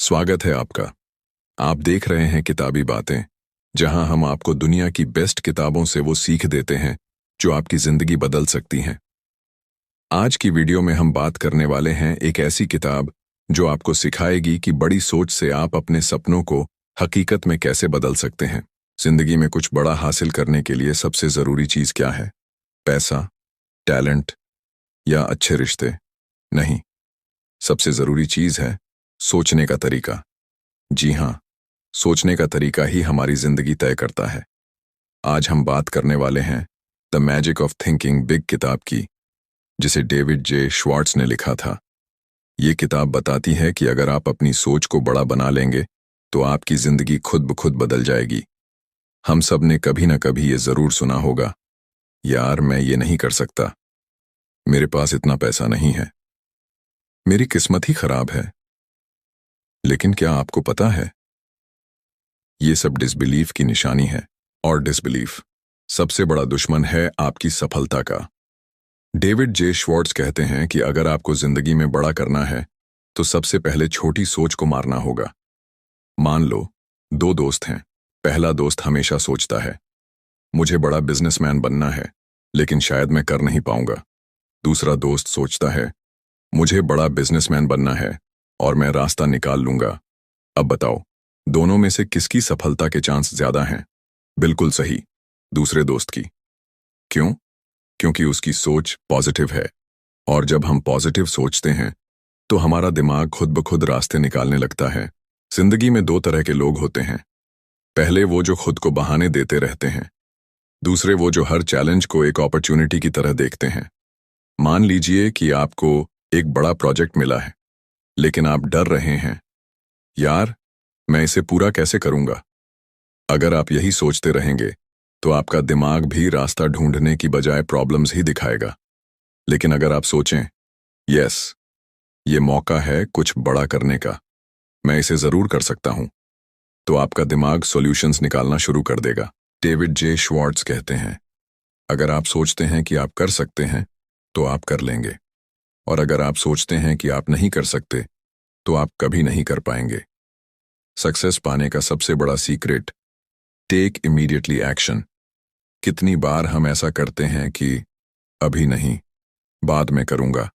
स्वागत है आपका। आप देख रहे हैं किताबी बातें, जहां हम आपको दुनिया की बेस्ट किताबों से वो सीख देते हैं जो आपकी जिंदगी बदल सकती हैं। आज की वीडियो में हम बात करने वाले हैं एक ऐसी किताब जो आपको सिखाएगी कि बड़ी सोच से आप अपने सपनों को हकीकत में कैसे बदल सकते हैं। जिंदगी में कुछ बड़ा हासिल करने के लिए सबसे जरूरी चीज क्या है? पैसा, टैलेंट या अच्छे रिश्ते? नहीं, सबसे जरूरी चीज है सोचने का तरीका। जी हाँ, सोचने का तरीका ही हमारी जिंदगी तय करता है। आज हम बात करने वाले हैं the magic of thinking big किताब की, जिसे डेविड जे श्वार्ट्ज ने लिखा था। ये किताब बताती है कि अगर आप अपनी सोच को बड़ा बना लेंगे तो आपकी जिंदगी खुद ब खुद बदल जाएगी। हम सब ने कभी ना कभी ये जरूर सुना होगा, यार मैं ये नहीं कर सकता, मेरे पास इतना पैसा नहीं है, मेरी किस्मत ही खराब है। लेकिन क्या आपको पता है, ये सब डिसबिलीफ की निशानी है, और डिसबिलीफ सबसे बड़ा दुश्मन है आपकी सफलता का। डेविड जे श्वार्ट्ज कहते हैं कि अगर आपको जिंदगी में बड़ा करना है तो सबसे पहले छोटी सोच को मारना होगा। मान लो दो दोस्त हैं। पहला दोस्त हमेशा सोचता है, मुझे बड़ा बिजनेसमैन बनना है, लेकिन शायद मैं कर नहीं पाऊंगा। दूसरा दोस्त सोचता है, मुझे बड़ा बिजनेसमैन बनना है और मैं रास्ता निकाल लूंगा। अब बताओ, दोनों में से किसकी सफलता के चांस ज्यादा हैं? बिल्कुल सही, दूसरे दोस्त की। क्यों? क्योंकि उसकी सोच पॉजिटिव है, और जब हम पॉजिटिव सोचते हैं तो हमारा दिमाग खुद ब खुद रास्ते निकालने लगता है। जिंदगी में दो तरह के लोग होते हैं। पहले वो जो खुद को बहाने देते रहते हैं, दूसरे वो जो हर चैलेंज को एक अपॉर्चुनिटी की तरह देखते हैं। मान लीजिए कि आपको एक बड़ा प्रोजेक्ट मिला है, लेकिन आप डर रहे हैं, यार मैं इसे पूरा कैसे करूंगा। अगर आप यही सोचते रहेंगे तो आपका दिमाग भी रास्ता ढूंढने की बजाय प्रॉब्लम्स ही दिखाएगा। लेकिन अगर आप सोचें, यस, ये मौका है कुछ बड़ा करने का, मैं इसे जरूर कर सकता हूं, तो आपका दिमाग सॉल्यूशंस निकालना शुरू कर देगा। डेविड जे श्वार्ट्ज कहते हैं, अगर आप सोचते हैं कि आप कर सकते हैं तो आप कर लेंगे, और अगर आप सोचते हैं कि आप नहीं कर सकते तो आप कभी नहीं कर पाएंगे। सक्सेस पाने का सबसे बड़ा सीक्रेट, टेक इमीडिएटली एक्शन। कितनी बार हम ऐसा करते हैं कि अभी नहीं, बाद में करूंगा,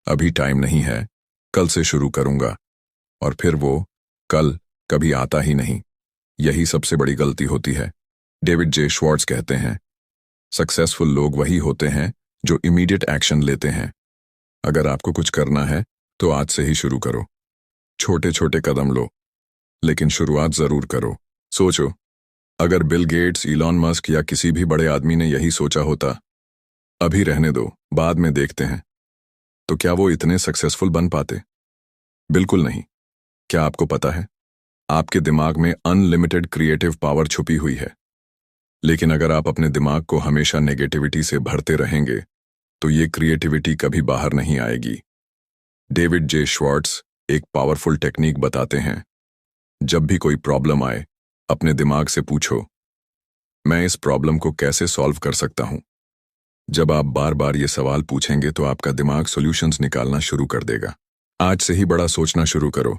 अभी टाइम नहीं है, कल से शुरू करूंगा, और फिर वो कल कभी आता ही नहीं। यही सबसे बड़ी गलती होती है। डेविड जे श्वार्ट्ज कहते हैं, सक्सेसफुल लोग वही होते हैं जो इमीडिएट एक्शन लेते हैं। अगर आपको कुछ करना है तो आज से ही शुरू करो। छोटे छोटे कदम लो, लेकिन शुरुआत जरूर करो। सोचो, अगर बिल गेट्स, इलॉन मस्क या किसी भी बड़े आदमी ने यही सोचा होता, अभी रहने दो, बाद में देखते हैं, तो क्या वो इतने सक्सेसफुल बन पाते? बिल्कुल नहीं। क्या आपको पता है, आपके दिमाग में अनलिमिटेड क्रिएटिव पावर छुपी हुई है, लेकिन अगर आप अपने दिमाग को हमेशा नेगेटिविटी से भरते रहेंगे तो ये क्रिएटिविटी कभी बाहर नहीं आएगी। डेविड जे श्वार्ट्ज एक पावरफुल टेक्निक बताते हैं। जब भी कोई प्रॉब्लम आए, अपने दिमाग से पूछो, मैं इस प्रॉब्लम को कैसे सॉल्व कर सकता हूं। जब आप बार बार ये सवाल पूछेंगे तो आपका दिमाग सॉल्यूशंस निकालना शुरू कर देगा। आज से ही बड़ा सोचना शुरू करो,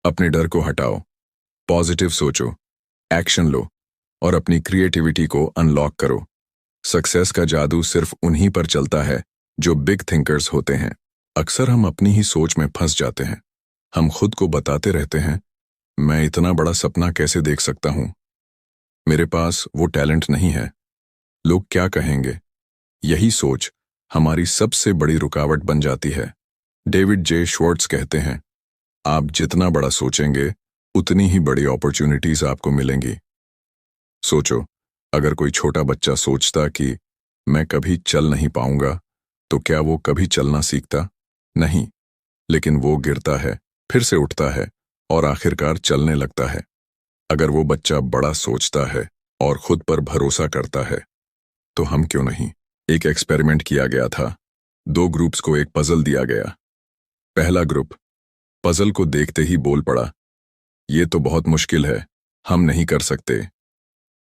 अपने डर को हटाओ, पॉजिटिव सोचो, एक्शन लो, और अपनी क्रिएटिविटी को अनलॉक करो। सक्सेस का जादू सिर्फ उन्हीं पर चलता है जो बिग थिंकर्स होते हैं। अक्सर हम अपनी ही सोच में फंस जाते हैं। हम खुद को बताते रहते हैं, मैं इतना बड़ा सपना कैसे देख सकता हूं, मेरे पास वो टैलेंट नहीं है, लोग क्या कहेंगे। यही सोच हमारी सबसे बड़ी रुकावट बन जाती है। डेविड जे श्वार्ट्ज कहते हैं, आप जितना बड़ा सोचेंगे उतनी ही बड़ी अपॉर्चुनिटीज आपको मिलेंगी। सोचो, अगर कोई छोटा बच्चा सोचता कि मैं कभी चल नहीं पाऊंगा, तो क्या वो कभी चलना सीखता? नहीं, लेकिन वो गिरता है, फिर से उठता है, और आखिरकार चलने लगता है। अगर वो बच्चा बड़ा सोचता है और खुद पर भरोसा करता है, तो हम क्यों नहीं। एक एक्सपेरिमेंट किया गया था। दो ग्रुप्स को एक पजल दिया गया। पहला ग्रुप पजल को देखते ही बोल पड़ा, ये तो बहुत मुश्किल है, हम नहीं कर सकते।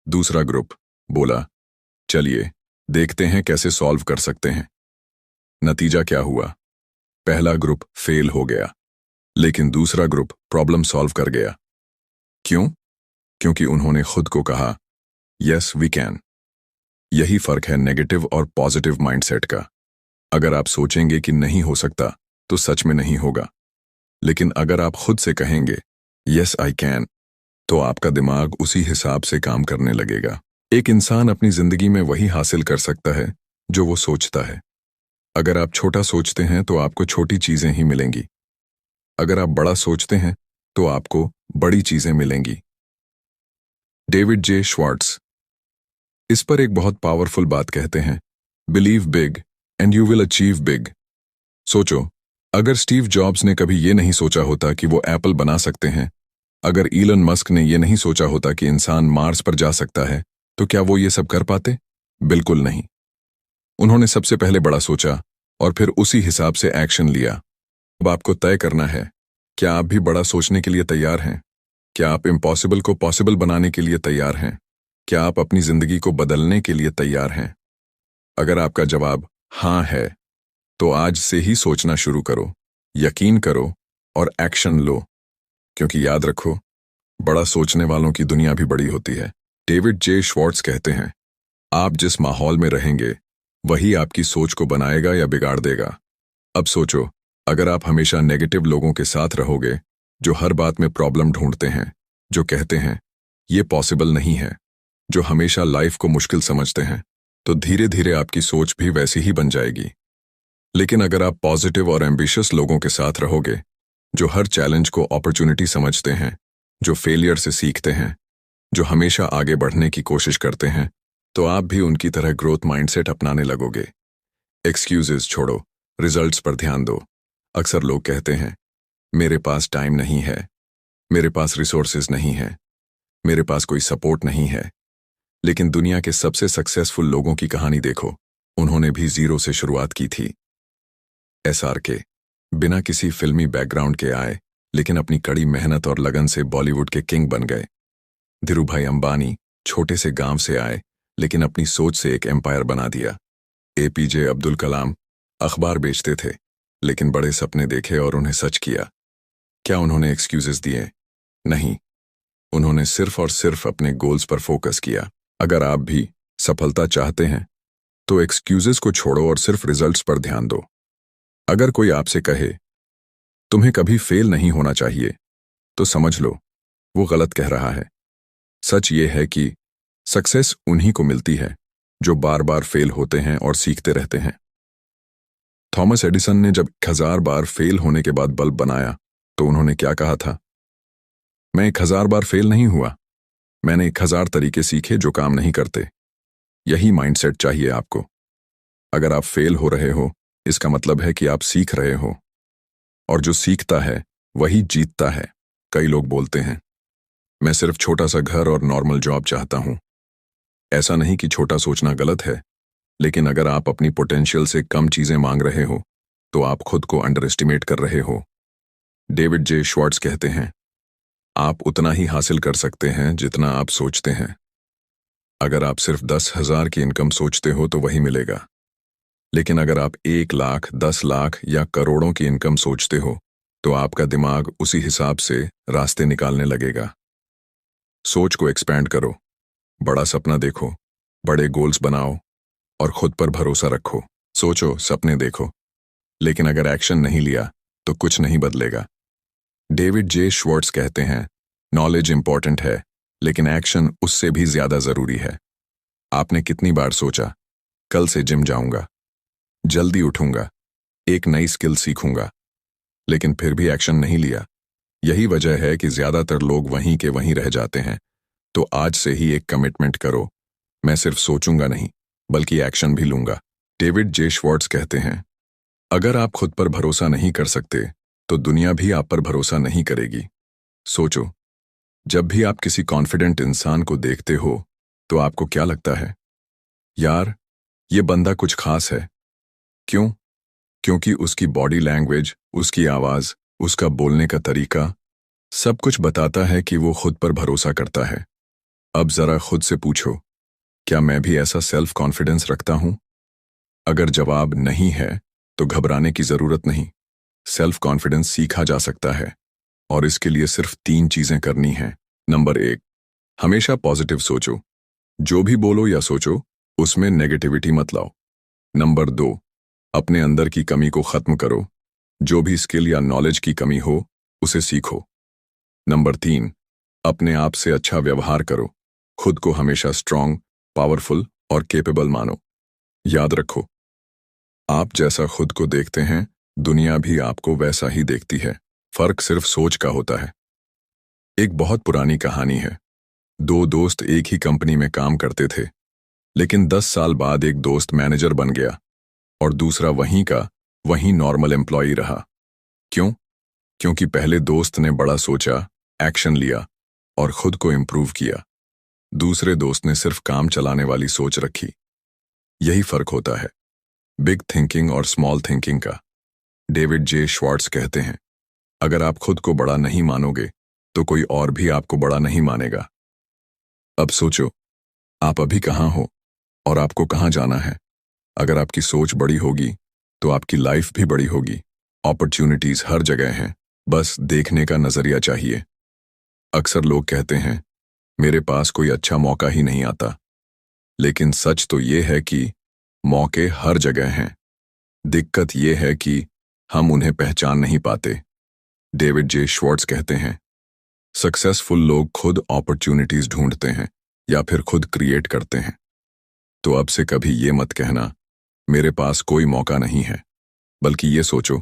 दूसरा ग्रुप बोला, चलिए देखते हैं कैसे सॉल्व कर सकते हैं। नतीजा क्या हुआ? पहला ग्रुप फेल हो गया, लेकिन दूसरा ग्रुप प्रॉब्लम सॉल्व कर गया। क्यों? क्योंकि उन्होंने खुद को कहा, यस वी कैन। यही फर्क है नेगेटिव और पॉजिटिव माइंडसेट का। अगर आप सोचेंगे कि नहीं हो सकता, तो सच में नहीं होगा। लेकिन अगर आप खुद से कहेंगे, यस आई कैन, तो आपका दिमाग उसी हिसाब से काम करने लगेगा। एक इंसान अपनी जिंदगी में वही हासिल कर सकता है जो वो सोचता है। अगर आप छोटा सोचते हैं तो आपको छोटी चीजें ही मिलेंगी। अगर आप बड़ा सोचते हैं तो आपको बड़ी चीजें मिलेंगी। डेविड जे श्वार्ट्ज इस पर एक बहुत पावरफुल बात कहते हैं, believe big and you will achieve big. सोचो, अगर स्टीव जॉब्स ने कभी ये नहीं सोचा होता कि वो एप्पल बना सकते हैं, अगर इलन मस्क ने ये नहीं सोचा होता कि इंसान मार्स पर जा सकता है, तो क्या वो ये सब कर पाते? बिल्कुल नहीं। उन्होंने सबसे पहले बड़ा सोचा और फिर उसी हिसाब से एक्शन लिया। अब आपको तय करना है, क्या आप भी बड़ा सोचने के लिए तैयार हैं? क्या आप इम्पॉसिबल को पॉसिबल बनाने के लिए तैयार हैं? क्या आप अपनी जिंदगी को बदलने के लिए तैयार हैं? अगर आपका जवाब हाँ है, तो आज से ही सोचना शुरू करो, यकीन करो और एक्शन लो। क्योंकि याद रखो, बड़ा सोचने वालों की दुनिया भी बड़ी होती है। डेविड जे श्वार्ट्ज कहते हैं, आप जिस माहौल में रहेंगे, वही आपकी सोच को बनाएगा या बिगाड़ देगा। अब सोचो, अगर आप हमेशा नेगेटिव लोगों के साथ रहोगे, जो हर बात में प्रॉब्लम ढूंढते हैं, जो कहते हैं ये पॉसिबल नहीं है, जो हमेशा लाइफ को मुश्किल समझते हैं, तो धीरे धीरे आपकी सोच भी वैसी ही बन जाएगी। लेकिन अगर आप पॉजिटिव और एम्बिशियस लोगों के साथ रहोगे, जो हर चैलेंज को अपॉर्चुनिटी समझते हैं, जो फेलियर से सीखते हैं, जो हमेशा आगे बढ़ने की कोशिश करते हैं, तो आप भी उनकी तरह ग्रोथ माइंडसेट अपनाने लगोगे। एक्सक्यूजेस छोड़ो, रिजल्ट्स पर ध्यान दो। अक्सर लोग कहते हैं, मेरे पास टाइम नहीं है, मेरे पास रिसोर्सेज नहीं है, मेरे पास कोई सपोर्ट नहीं है। लेकिन दुनिया के सबसे सक्सेसफुल लोगों की कहानी देखो, उन्होंने भी जीरो से शुरुआत की थी। SRK बिना किसी फिल्मी बैकग्राउंड के आए, लेकिन अपनी कड़ी मेहनत और लगन से बॉलीवुड के किंग बन गए। धीरूभाई अंबानी छोटे से गांव से आए, लेकिन अपनी सोच से एक एम्पायर बना दिया। APJ अब्दुल कलाम अखबार बेचते थे, लेकिन बड़े सपने देखे और उन्हें सच किया। क्या उन्होंने एक्सक्यूजेस दिए? नहीं, उन्होंने सिर्फ और सिर्फ अपने गोल्स पर फोकस किया। अगर आप भी सफलता चाहते हैं, तो एक्सक्यूजेस को छोड़ो और सिर्फ रिजल्ट्स पर ध्यान दो। अगर कोई आपसे कहे, तुम्हें कभी फेल नहीं होना चाहिए, तो समझ लो वो गलत कह रहा है। सच ये है कि सक्सेस उन्हीं को मिलती है जो बार बार फेल होते हैं और सीखते रहते हैं। थॉमस एडिसन ने जब 1000 बार फेल होने के बाद बल्ब बनाया, तो उन्होंने क्या कहा था? मैं 1000 बार फेल नहीं हुआ, मैंने 1000 तरीके सीखे जो काम नहीं करते। यही माइंडसेट चाहिए आपको। अगर आप फेल हो रहे हो, इसका मतलब है कि आप सीख रहे हो, और जो सीखता है वही जीतता है। कई लोग बोलते हैं, मैं सिर्फ छोटा सा घर और नॉर्मल जॉब चाहता हूं। ऐसा नहीं कि छोटा सोचना गलत है, लेकिन अगर आप अपनी पोटेंशियल से कम चीजें मांग रहे हो, तो आप खुद को अंडर एस्टिमेट कर रहे हो। डेविड जे श्वार्ट्ज कहते हैं, आप उतना ही हासिल कर सकते हैं जितना आप सोचते हैं। अगर आप सिर्फ 10,000 की इनकम सोचते हो तो वही मिलेगा, लेकिन अगर आप 1 लाख, 10 लाख या करोड़ों की इनकम सोचते हो, तो आपका दिमाग उसी हिसाब से रास्ते निकालने लगेगा। सोच को एक्सपैंड करो, बड़ा सपना देखो, बड़े गोल्स बनाओ और खुद पर भरोसा रखो। सोचो, सपने देखो, लेकिन अगर एक्शन नहीं लिया तो कुछ नहीं बदलेगा। डेविड जे श्वार्ट्ज कहते हैं, नॉलेज इंपॉर्टेंट है, लेकिन एक्शन उससे भी ज्यादा जरूरी है। आपने कितनी बार सोचा, कल से जिम जाऊंगा, जल्दी उठूंगा, एक नई स्किल सीखूंगा, लेकिन फिर भी एक्शन नहीं लिया? यही वजह है कि ज्यादातर लोग वहीं के वहीं रह जाते हैं। तो आज से ही एक कमिटमेंट करो, मैं सिर्फ सोचूंगा नहीं, बल्कि एक्शन भी लूंगा। डेविड जे श्वार्ट्ज कहते हैं, अगर आप खुद पर भरोसा नहीं कर सकते, तो दुनिया भी आप पर भरोसा नहीं करेगी। सोचो, जब भी आप किसी कॉन्फिडेंट इंसान को देखते हो, तो आपको क्या लगता है? यार, ये बंदा कुछ खास है। क्यों? क्योंकि उसकी बॉडी लैंग्वेज, उसकी आवाज, उसका बोलने का तरीका सब कुछ बताता है कि वो खुद पर भरोसा करता है। अब जरा खुद से पूछो, क्या मैं भी ऐसा सेल्फ कॉन्फिडेंस रखता हूं? अगर जवाब नहीं है, तो घबराने की जरूरत नहीं। सेल्फ कॉन्फिडेंस सीखा जा सकता है और इसके लिए सिर्फ 3 चीजें करनी हैं। नंबर 1, हमेशा पॉजिटिव सोचो। जो भी बोलो या सोचो उसमें नेगेटिविटी मत लाओ। नंबर 2, अपने अंदर की कमी को खत्म करो। जो भी स्किल या नॉलेज की कमी हो उसे सीखो। नंबर 3, अपने आप से अच्छा व्यवहार करो। खुद को हमेशा स्ट्रांग, पावरफुल और केपेबल मानो। याद रखो, आप जैसा खुद को देखते हैं दुनिया भी आपको वैसा ही देखती है। फर्क सिर्फ सोच का होता है। एक बहुत पुरानी कहानी है। 2 दोस्त एक ही कंपनी में काम करते थे, लेकिन 10 साल बाद एक दोस्त मैनेजर बन गया और दूसरा वहीं नॉर्मल एम्प्लॉई रहा। क्यों? क्योंकि पहले दोस्त ने बड़ा सोचा, एक्शन लिया और खुद को इम्प्रूव किया। दूसरे दोस्त ने सिर्फ काम चलाने वाली सोच रखी। यही फर्क होता है बिग थिंकिंग और स्मॉल थिंकिंग का। डेविड जे श्वार्ट्ज कहते हैं, अगर आप खुद को बड़ा नहीं मानोगे तो कोई और भी आपको बड़ा नहीं मानेगा। अब सोचो, आप अभी कहाँ हो और आपको कहाँ जाना है। अगर आपकी सोच बड़ी होगी तो आपकी लाइफ भी बड़ी होगी। अपॉर्चुनिटीज हर जगह हैं, बस देखने का नजरिया चाहिए। अक्सर लोग कहते हैं, मेरे पास कोई अच्छा मौका ही नहीं आता, लेकिन सच तो ये है कि मौके हर जगह हैं। दिक्कत ये है कि हम उन्हें पहचान नहीं पाते। डेविड जे श्वार्ट्ज कहते हैं, सक्सेसफुल लोग खुद अपॉर्चुनिटीज ढूंढते हैं या फिर खुद क्रिएट करते हैं। तो अब से कभी ये मत कहना, मेरे पास कोई मौका नहीं है, बल्कि ये सोचो,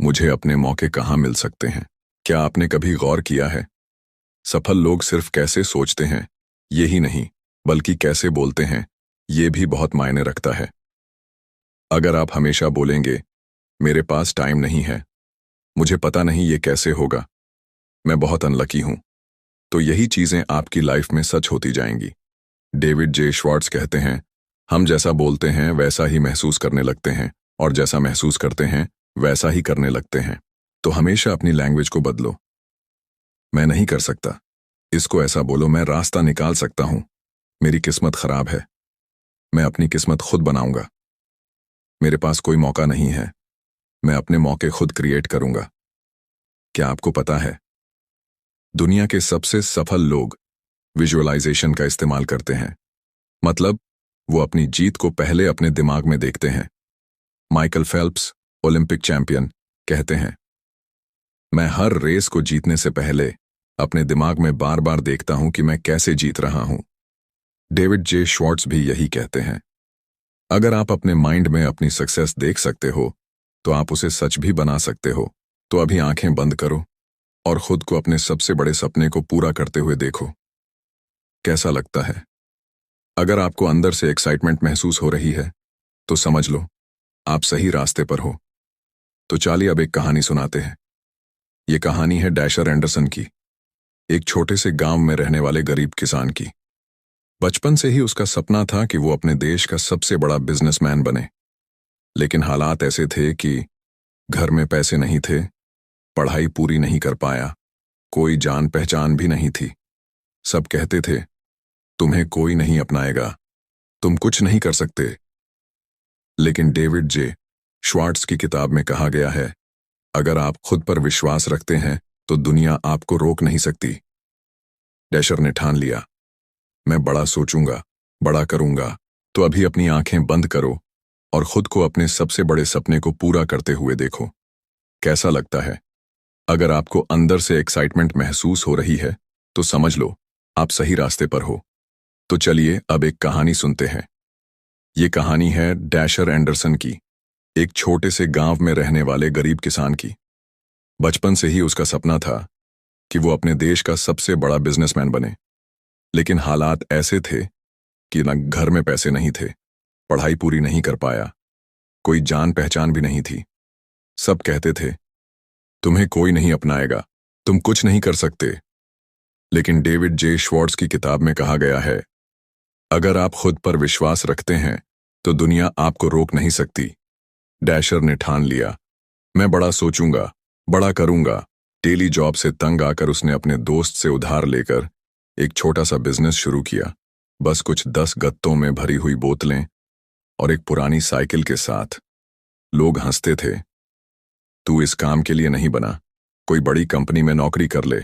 मुझे अपने मौके कहाँ मिल सकते हैं। क्या आपने कभी गौर किया है, सफल लोग सिर्फ कैसे सोचते हैं यही नहीं, बल्कि कैसे बोलते हैं ये भी बहुत मायने रखता है। अगर आप हमेशा बोलेंगे, मेरे पास टाइम नहीं है, मुझे पता नहीं ये कैसे होगा, मैं बहुत अनलकी हूं, तो यही चीजें आपकी लाइफ में सच होती जाएंगी। डेविड जे श्वार्ट्ज कहते हैं, हम जैसा बोलते हैं वैसा ही महसूस करने लगते हैं और जैसा महसूस करते हैं वैसा ही करने लगते हैं। तो हमेशा अपनी लैंग्वेज को बदलो। मैं नहीं कर सकता, इसको ऐसा बोलो, मैं रास्ता निकाल सकता हूं, मेरी किस्मत खराब है, मैं अपनी किस्मत खुद बनाऊंगा, मेरे पास कोई मौका नहीं है, मैं अपने मौके खुद क्रिएट करूंगा। क्या आपको पता है, दुनिया के सबसे सफल लोग विजुअलाइजेशन का इस्तेमाल करते हैं। मतलब वो अपनी जीत को पहले अपने दिमाग में देखते हैं। माइकल फेल्प्स, ओलंपिक चैंपियन, कहते हैं, मैं हर रेस को जीतने से पहले अपने दिमाग में बार बार देखता हूं कि मैं कैसे जीत रहा हूं। डेविड जे श्वार्ट्ज भी यही कहते हैं, अगर आप अपने माइंड में अपनी सक्सेस देख सकते हो तो आप उसे सच भी बना सकते हो। तो अभी आंखें बंद करो और खुद को अपने सबसे बड़े सपने को पूरा करते हुए देखो। कैसा लगता है? अगर आपको अंदर से एक्साइटमेंट महसूस हो रही है तो समझ लो आप सही रास्ते पर हो। तो चलिए अब एक कहानी सुनाते हैं। ये कहानी है डैशर एंडरसन की, एक छोटे से गांव में रहने वाले गरीब किसान की। बचपन से ही उसका सपना था कि वो अपने देश का सबसे बड़ा बिजनेसमैन बने, लेकिन हालात ऐसे थे कि घर में पैसे नहीं थे, पढ़ाई पूरी नहीं कर पाया, कोई जान पहचान भी नहीं थी। सब कहते थे, तुम्हें कोई नहीं अपनाएगा, तुम कुछ नहीं कर सकते। लेकिन डेविड जे श्वार्ट्ज की किताब में कहा गया है, अगर आप खुद पर विश्वास रखते हैं तो दुनिया आपको रोक नहीं सकती। डैशर ने ठान लिया, मैं बड़ा सोचूंगा, बड़ा करूंगा। तो अभी अपनी आंखें बंद करो और खुद को अपने सबसे बड़े सपने को पूरा करते हुए देखो। कैसा लगता है? अगर आपको अंदर से एक्साइटमेंट महसूस हो रही है तो समझ लो आप सही रास्ते पर हो। तो चलिए अब एक कहानी सुनते हैं। ये कहानी है डैशर एंडरसन की, एक छोटे से गांव में रहने वाले गरीब किसान की। बचपन से ही उसका सपना था कि वो अपने देश का सबसे बड़ा बिजनेसमैन बने, लेकिन हालात ऐसे थे कि न घर में पैसे नहीं थे, पढ़ाई पूरी नहीं कर पाया, कोई जान पहचान भी नहीं थी। सब कहते थे, तुम्हें कोई नहीं अपनाएगा, तुम कुछ नहीं कर सकते। लेकिन डेविड जे श्वार्ट्ज की किताब में कहा गया है, अगर आप खुद पर विश्वास रखते हैं तो दुनिया आपको रोक नहीं सकती। डैशर ने ठान लिया, मैं बड़ा सोचूंगा, बड़ा करूंगा। डेली जॉब से तंग आकर उसने अपने दोस्त से उधार लेकर एक छोटा सा बिजनेस शुरू किया, बस कुछ 10 गत्तों में भरी हुई बोतलें और एक पुरानी साइकिल के साथ। लोग हंसते थे, तू इस काम के लिए नहीं बना। कोई बड़ी कंपनी में नौकरी कर ले